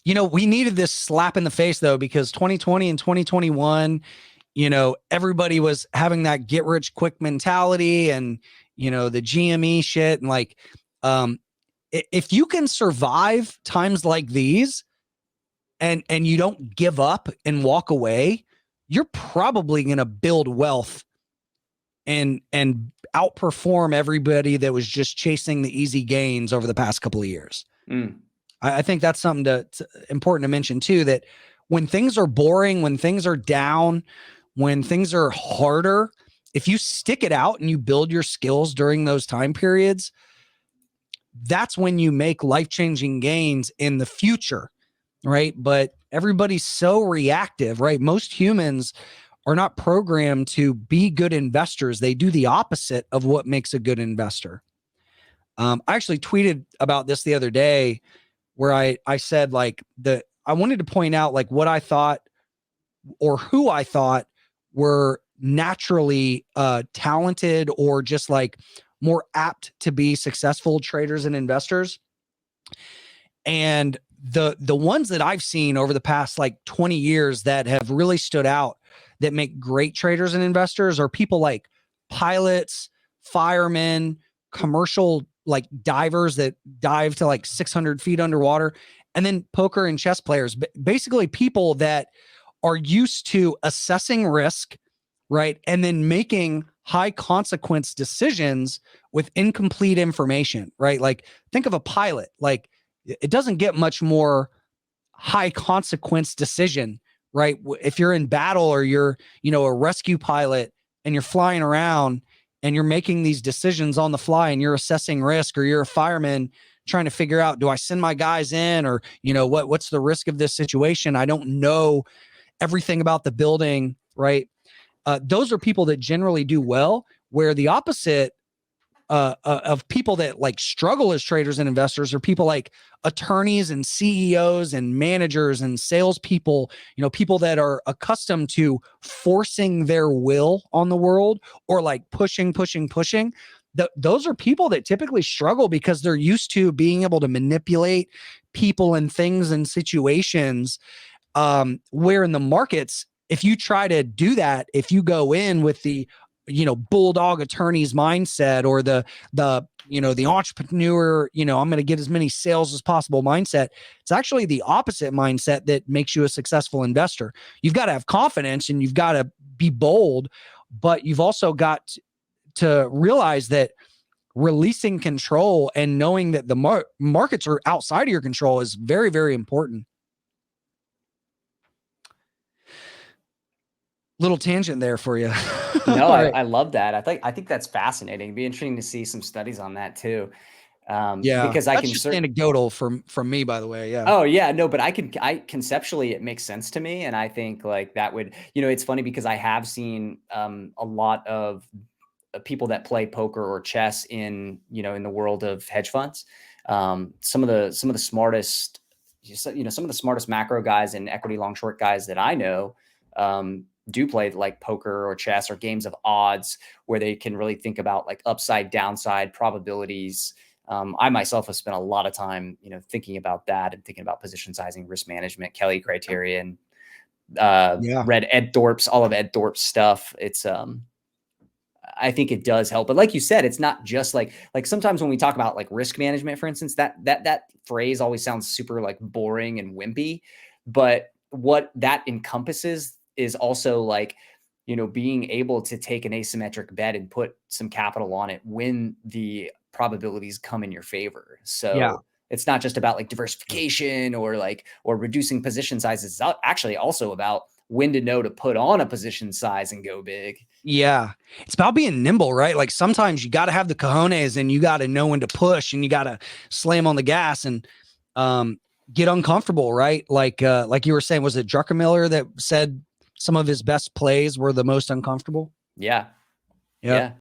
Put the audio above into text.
We needed this slap in the face though, because 2020 and 2021, everybody was having that get rich quick mentality and, the GME shit. And like, if you can survive times like these and you don't give up and walk away, you're probably going to build wealth and outperform everybody that was just chasing the easy gains over the past couple of years. I think that's something important to mention too, that when things are boring, when things are down, when things are harder, if you stick it out and you build your skills during those time periods, that's when you make life-changing gains in the future, right? But everybody's so reactive, right? Most humans are not programmed to be good investors. They do the opposite of what makes a good investor. I actually tweeted about this the other day where I said like I wanted to point out like what I thought or who I thought were naturally talented or just like more apt to be successful traders and investors. And the ones that I've seen over the past like 20 years that have really stood out that make great traders and investors are people like pilots, firemen, commercial like divers that dive to like 600 feet underwater, and then poker and chess players, basically people that are used to assessing risk, right? And then making high consequence decisions with incomplete information, right? Like think of a pilot, like it doesn't get much more high consequence decision, right? If you're in battle or you're, a rescue pilot and you're flying around and you're making these decisions on the fly and you're assessing risk, or you're a fireman trying to figure out, do I send my guys in, or, what's the risk of this situation? I don't know everything about the building, right? Those are people that generally do well, where the opposite of people that like struggle as traders and investors are people like attorneys and CEOs and managers and salespeople, people that are accustomed to forcing their will on the world or like pushing. Those are people that typically struggle because they're used to being able to manipulate people and things and situations, where in the markets, if you try to do that, if you go in with the bulldog attorney's mindset or the entrepreneur, I'm going to get as many sales as possible mindset, it's actually the opposite mindset that makes you a successful investor. You've got to have confidence and you've got to be bold, but you've also got to realize that releasing control and knowing that the markets are outside of your control is very, very important. Little tangent there for you. No, Right. I love that. I think that's fascinating. It'd be interesting to see some studies on that too. Yeah, Because that's just anecdotal from me, by the way. Yeah. Oh yeah, no, but I conceptually it makes sense to me, and I think like that would, it's funny because I have seen a lot of people that play poker or chess in the world of hedge funds. Some of the smartest, some of the smartest macro guys and equity long short guys that I know do play like poker or chess or games of odds where they can really think about like upside, downside probabilities. I myself have spent a lot of time, thinking about that and thinking about position sizing, risk management, Kelly criterion, read Ed Thorpe's, all of Ed Thorpe's stuff. It's, I think it does help, but like you said, it's not just like sometimes when we talk about like risk management, for instance, that phrase always sounds super like boring and wimpy, but what that encompasses is also like, being able to take an asymmetric bet and put some capital on it when the probabilities come in your favor. So it's not just about like diversification or reducing position sizes. It's actually also about when to know to put on a position size and go big. Yeah. It's about being nimble, right? Like sometimes you got to have the cojones and you got to know when to push and you got to slam on the gas and get uncomfortable, right? Like you were saying, was it Druckenmiller that said some of his best plays were the most uncomfortable? Yeah. Yeah.